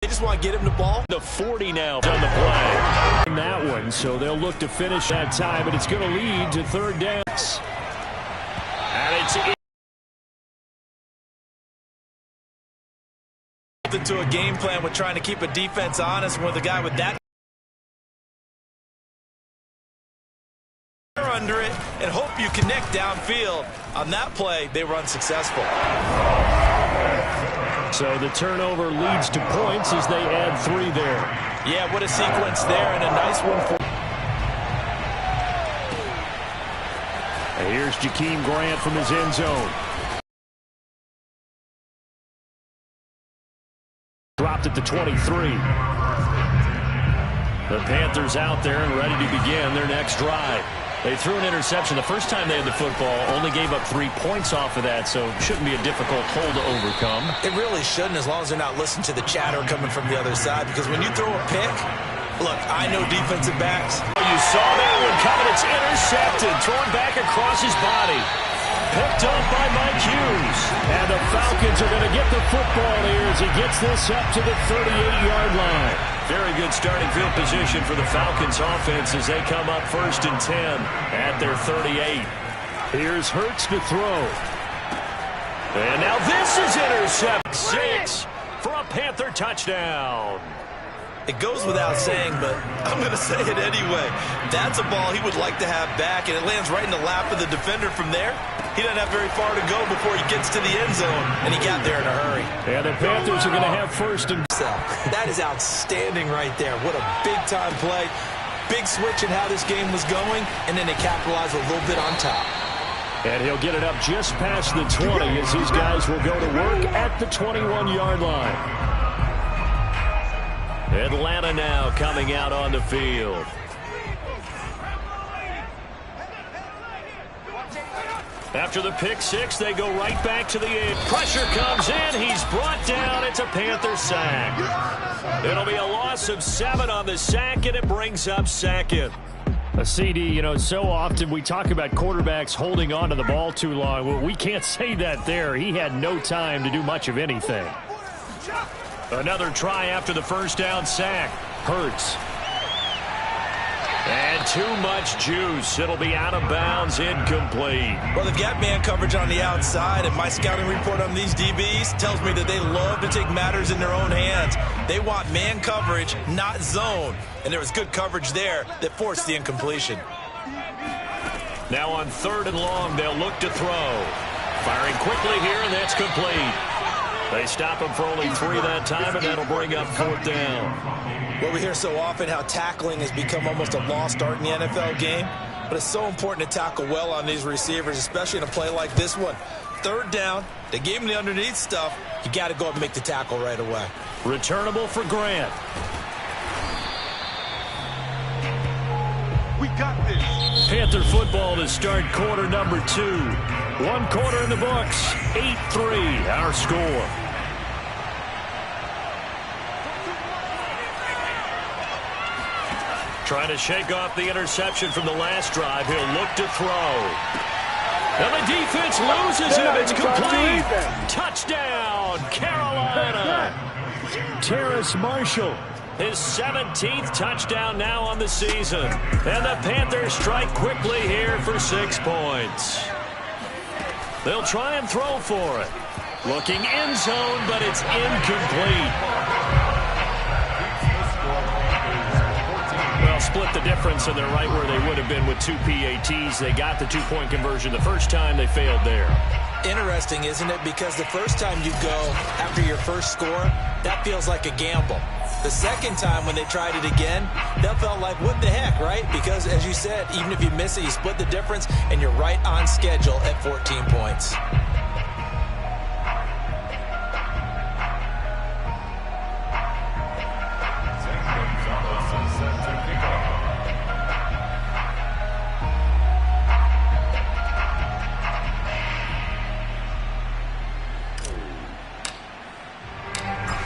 They just want to get him the ball. The 40 now on the play. That one, so they'll look to finish that time, but it's going to lead to third down. And it's into a game plan with trying to keep a defense honest with a guy with that under it and hope you connect downfield. On that play, they were unsuccessful. So the turnover leads to points as they add 3 there. Yeah, what a sequence there, and a nice one for. And here's Jakeem Grant from his end zone. Dropped at the 23. The Panthers out there and ready to begin their next drive. They threw an interception the first time they had the football, only gave up 3 points off of that, so it shouldn't be a difficult hole to overcome. It really shouldn't, as long as they're not listening to the chatter coming from the other side, because when you throw a pick, look, I know defensive backs. You saw that one coming. It's intercepted, thrown back across his body. Picked up by Mike Hughes. And the Falcons are going to get the football here as he gets this up to the 38-yard line. Very good starting field position for the Falcons offense as they come up 1st and 10 at their 38. Here's Hurts to throw. And now this is intercept 6 for a Panther touchdown. It goes without saying, but I'm going to say it anyway. That's a ball he would like to have back, and it lands right in the lap of the defender from there. He doesn't have very far to go before he gets to the end zone, and he got there in a hurry. And the Panthers are going to have 1st and... That is outstanding right there. What a big-time play. Big switch in how this game was going, and then they capitalized a little bit on top. And he'll get it up just past the 20 as his guys will go to work at the 21-yard line. Atlanta now coming out on the field. After the pick 6, they go right back to the end. Pressure comes in. He's brought down. It's a Panther sack. It'll be a loss of 7 on the sack, and it brings up 2nd. A CD, you know, so often we talk about quarterbacks holding on to the ball too long. Well, we can't say that there. He had no time to do much of anything. Another try after the first down sack. Hurts. And too much juice. It'll be out of bounds, incomplete. Well, they've got man coverage on the outside, and my scouting report on these DBs tells me that they love to take matters in their own hands. They want man coverage, not zone. And there was good coverage there that forced the incompletion. Now on 3rd and long, they'll look to throw. Firing quickly here, and that's complete. They stop him for only 3 that time, and that'll bring up 4th down. Well, we hear so often how tackling has become almost a lost art in the NFL game, but it's so important to tackle well on these receivers, especially in a play like this one. 3rd down, they gave him the underneath stuff. You got to go up and make the tackle right away. Returnable for Grant. We got this. Panther football to start quarter number 2. 1 quarter in the books. 8-3 our score. Trying to shake off the interception from the last drive. He'll look to throw. And the defense loses him. It's complete. Touchdown, Carolina. Terrace Marshall. His 17th touchdown now on the season. And the Panthers strike quickly here for 6 points. They'll try and throw for it. Looking end zone, but it's incomplete. Well, split the difference, and they're right where they would have been with 2 PATs. They got the 2-point conversion the first time. They failed there. Interesting, isn't it? Because the first time you go after your first score, that feels like a gamble. The second time when they tried it again, that felt like, what the heck, right? Because, as you said, even if you miss it, you split the difference, and you're right on schedule at 14 points.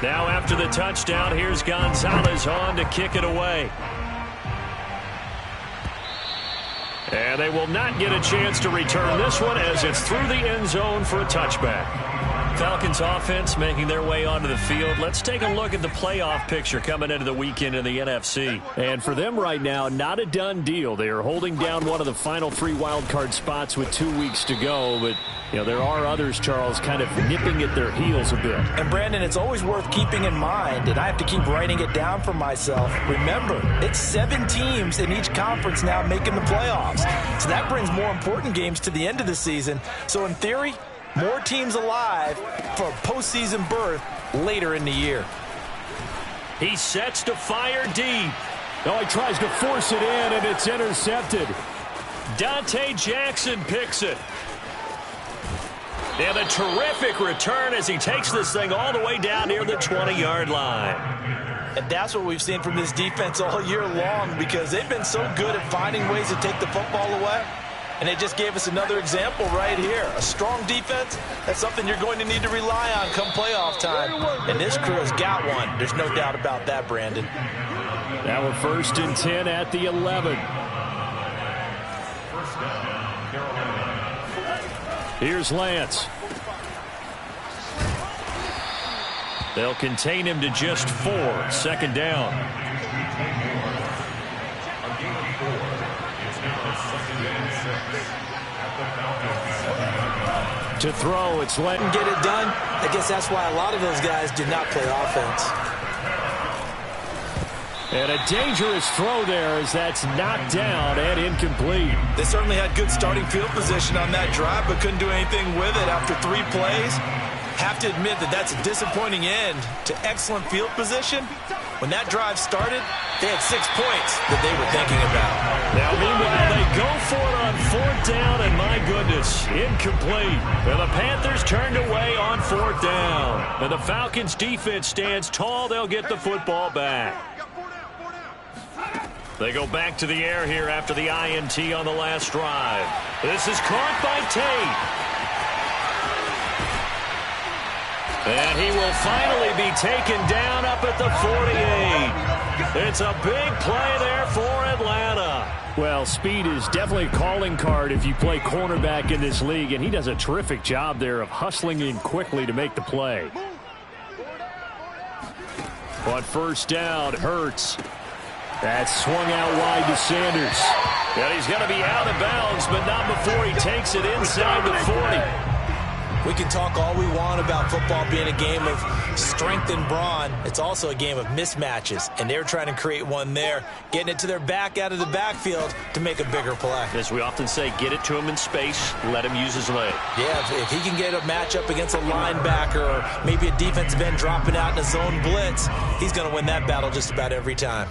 Now after the touchdown, here's Gonzalez on to kick it away. And they will not get a chance to return this one as it's through the end zone for a touchback. Falcons offense making their way onto the field. Let's take a look at the playoff picture coming into the weekend in the NFC. And for them right now, not a done deal. They are holding down one of the final 3 wildcard spots with 2 weeks to go. But, you know, there are others, Charles, kind of nipping at their heels a bit. And, Brandon, it's always worth keeping in mind, and I have to keep writing it down for myself. Remember, it's 7 teams in each conference now making the playoffs. So that brings more important games to the end of the season. So, in theory, more teams alive for a postseason berth later in the year. He sets to fire deep. Oh, he tries to force it in, and it's intercepted. Dante Jackson picks it. And a terrific return as he takes this thing all the way down near the 20-yard line. And that's what we've seen from this defense all year long, because they've been so good at finding ways to take the football away. And they just gave us another example right here. A strong defense, that's something you're going to need to rely on come playoff time. And this crew has got one. There's no doubt about that, Brandon. Now we're 1st and 10 at the 11. Here's Lance. They'll contain him to just 4. 2nd down. To throw, it's let and get it done. I guess that's why a lot of those guys did not play offense. And a dangerous throw there as that's knocked down and incomplete. They certainly had good starting field position on that drive, but couldn't do anything with it after 3 plays. Have to admit that that's a disappointing end to excellent field position. When that drive started, they had 6 points that they were thinking about. Now, meanwhile, they go for it on 4th down, and my goodness, incomplete. And the Panthers turned away on 4th down. And the Falcons' defense stands tall. They'll get the football back. They go back to the air here after the INT on the last drive. This is caught by Tate. And he will finally be taken down up at the 48. It's a big play there for Atlanta. Well, speed is definitely a calling card if you play cornerback in this league, and he does a terrific job there of hustling in quickly to make the play. On 1st down, Hurts. That's swung out wide to Sanders. And he's going to be out of bounds, but not before he takes it inside the 40. We can talk all we want about football being a game of strength and brawn. It's also a game of mismatches, and they're trying to create one there, getting it to their back out of the backfield to make a bigger play. As we often say, get it to him in space, let him use his leg. Yeah, if he can get a matchup against a linebacker or maybe a defensive end dropping out in a zone blitz, he's going to win that battle just about every time.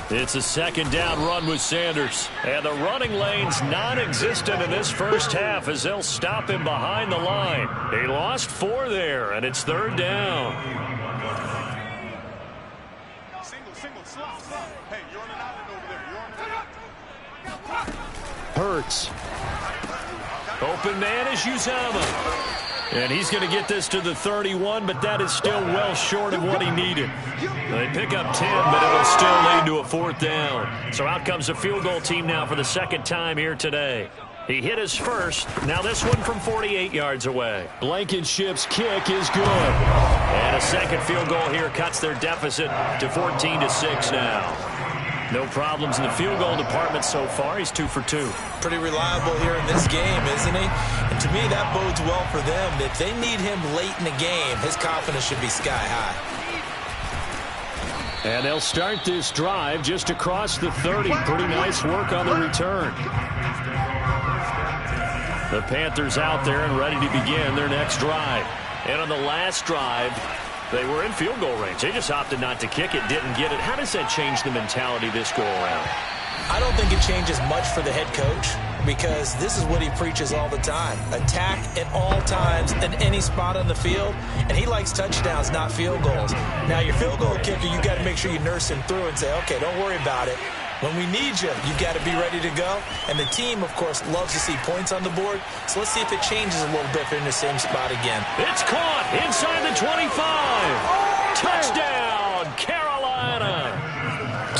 It's a 2nd down run with Sanders. And the running lane's non-existent in this first half as they'll stop him behind the line. He lost 4 there, and it's 3rd down. Hurts. Open man is Uzomah. And he's going to get this to the 31, but that is still well short of what he needed. They pick up 10, but it'll still lead to a 4th down. So out comes the field goal team now for the 2nd time here today. He hit his first. Now this one from 48 yards away. Blankenship's kick is good. And a 2nd field goal here cuts their deficit to 14-6 now. No problems in the field goal department so far. He's 2 for 2. Pretty reliable here in this game, isn't he? And to me, that bodes well for them. If they need him late in the game, his confidence should be sky high. And they'll start this drive just across the 30. Pretty nice work on the return. The Panthers out there and ready to begin their next drive. And on the last drive, they were in field goal range. They just opted not to kick it, didn't get it. How does that change the mentality this go around? I don't think it changes much for the head coach, because this is what he preaches all the time. Attack at all times in any spot on the field, and he likes touchdowns, not field goals. Now, your field goal kicker, you got to make sure you nurse him through and say, okay, don't worry about it. When we need you, you've got to be ready to go. And the team, of course, loves to see points on the board. So let's see if it changes a little bit if they're in the same spot again. It's caught inside the 25. Touchdown, Carolina.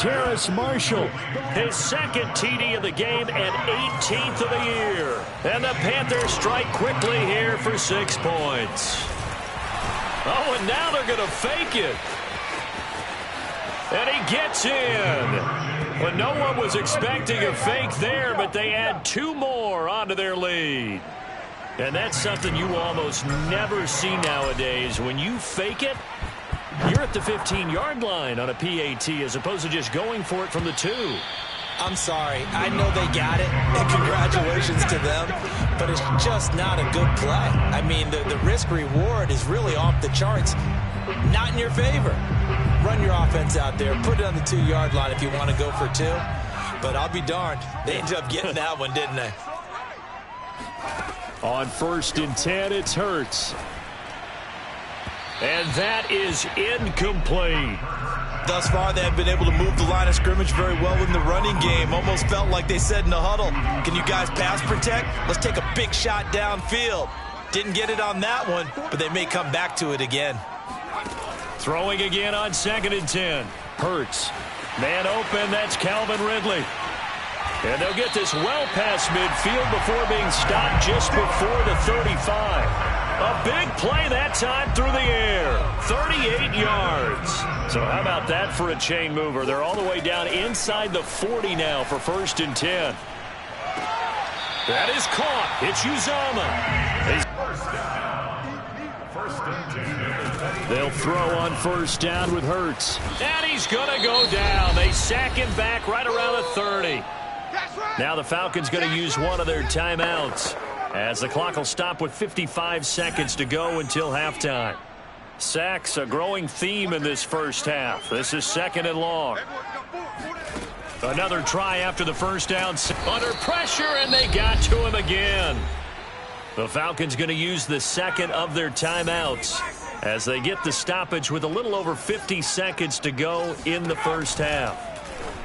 Terrace Marshall. His second TD of the game and 18th of the year. And the Panthers strike quickly here for 6 points. Oh, and now they're going to fake it. And he gets in. But no one was expecting a fake there, but they add 2 more onto their lead. And that's something you almost never see nowadays. When you fake it, you're at the 15-yard line on a PAT as opposed to just going for it from the 2. I'm sorry. I know they got it, and congratulations to them, but it's just not a good play. I mean, the risk-reward is really off the charts. Not in your favor. Run your offense out there. Put it on the 2-yard line if you want to go for 2. But I'll be darned. They ended up getting that one, didn't they? On 1st and 10, it's Hurts. And that is incomplete. Thus far, they have been able to move the line of scrimmage very well in the running game. Almost felt like they said in the huddle, can you guys pass protect? Let's take a big shot downfield. Didn't get it on that one, but they may come back to it again. Throwing again on 2nd and 10. Hurts. Man open, that's Calvin Ridley. And they'll get this well past midfield before being stopped just before the 35. A big play that time through the air. 38 yards. So how about that for a chain mover? They're all the way down inside the 40 now for 1st and 10. That is caught. It's Uzomah. They'll throw on 1st down with Hurts. And he's going to go down. They sack him back right around the 30. Now the Falcons going to use one of their timeouts, as the clock will stop with 55 seconds to go until halftime. Sacks a growing theme in this first half. This is 2nd and long. Another try after the first down. Under pressure, and they got to him again. The Falcons going to use the 2nd of their timeouts as they get the stoppage with a little over 50 seconds to go in the first half.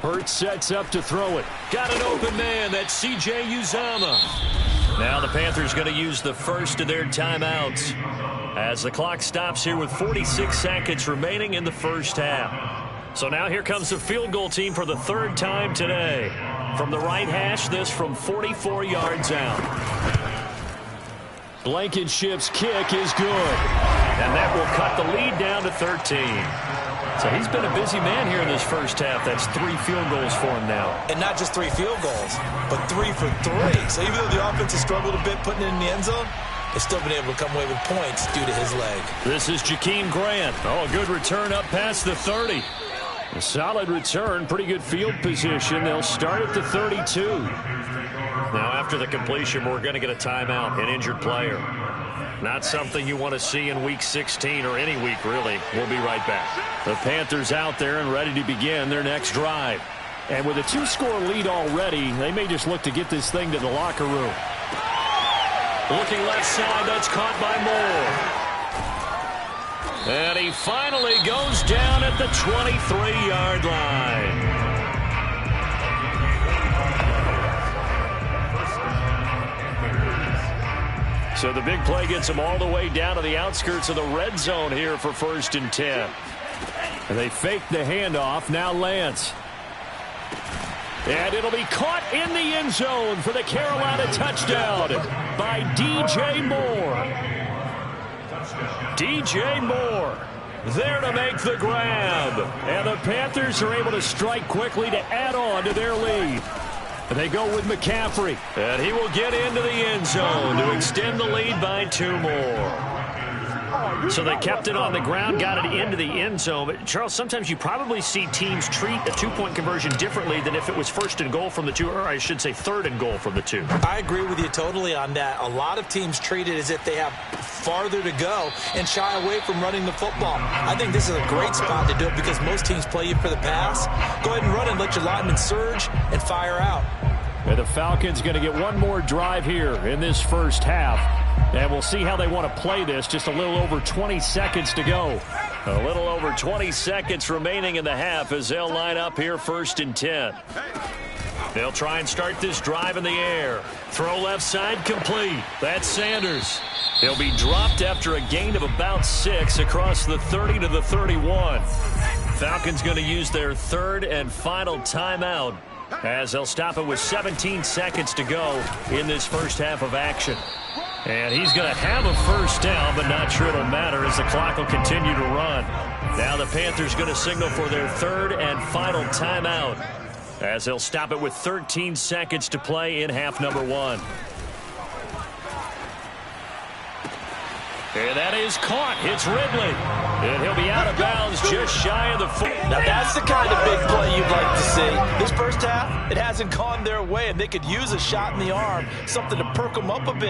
Hurts sets up to throw it. Got an open man. That's C.J. Uzomah. Now the Panthers going to use the 1st of their timeouts as the clock stops here with 46 seconds remaining in the first half. So now here comes the field goal team for the 3rd time today. From the right hash, this from 44 yards out. Blankenship's kick is good. And that will cut the lead down to 13. So he's been a busy man here in this first half. That's 3 field goals for him now. And not just 3 field goals, but 3 for 3. So even though the offense has struggled a bit putting it in the end zone, they've still been able to come away with points due to his leg. This is Jakeem Grant. Oh, a good return up past the 30. A solid return, pretty good field position. They'll start at the 32. Now after the completion, we're going to get a timeout, an injured player. Not something you want to see in Week 16 or any week, really. We'll be right back. The Panthers out there and ready to begin their next drive. And with a 2-score lead already, they may just look to get this thing to the locker room. Looking left side, that's caught by Moore. And he finally goes down at the 23-yard line. So the big play gets them all the way down to the outskirts of the red zone here for 1st and 10. And they fake the handoff. Now Lance. And it'll be caught in the end zone for the Carolina touchdown by DJ Moore. DJ Moore there to make the grab. And the Panthers are able to strike quickly to add on to their lead. They go with McCaffrey, and he will get into the end zone to extend the lead by 2 more. So they kept it on the ground, got it into the end zone. But, Charles, sometimes you probably see teams treat a 2-point conversion differently than if it was 1st and goal from the 2, or I should say 3rd and goal from the 2. I agree with you totally on that. A lot of teams treat it as if they have farther to go and shy away from running the football. I think this is a great spot to do it because most teams play you for the pass. Go ahead and run and let your linemen surge and fire out. And the Falcons going to get one more drive here in this first half. And we'll see how they want to play this. Just a little over 20 seconds to go. A little over 20 seconds remaining in the half as they'll line up here 1st and 10. They'll try and start this drive in the air. Throw left side complete. That's Sanders. He'll be dropped after a gain of about 6 across the 30 to the 31. Falcons going to use their third and final timeout as they'll stop it with 17 seconds to go in this first half of action. And he's going to have a first down, but not sure it'll matter as the clock will continue to run. Now the Panthers going to signal for their third and final timeout as they'll stop it with 13 seconds to play in half number one. And that is caught. It's Ridley. And he'll be out of bounds just shy of the 4. Now that's the kind of big play you'd like to see. This first half, it hasn't gone their way, and they could use a shot in the arm, something to perk them up a bit.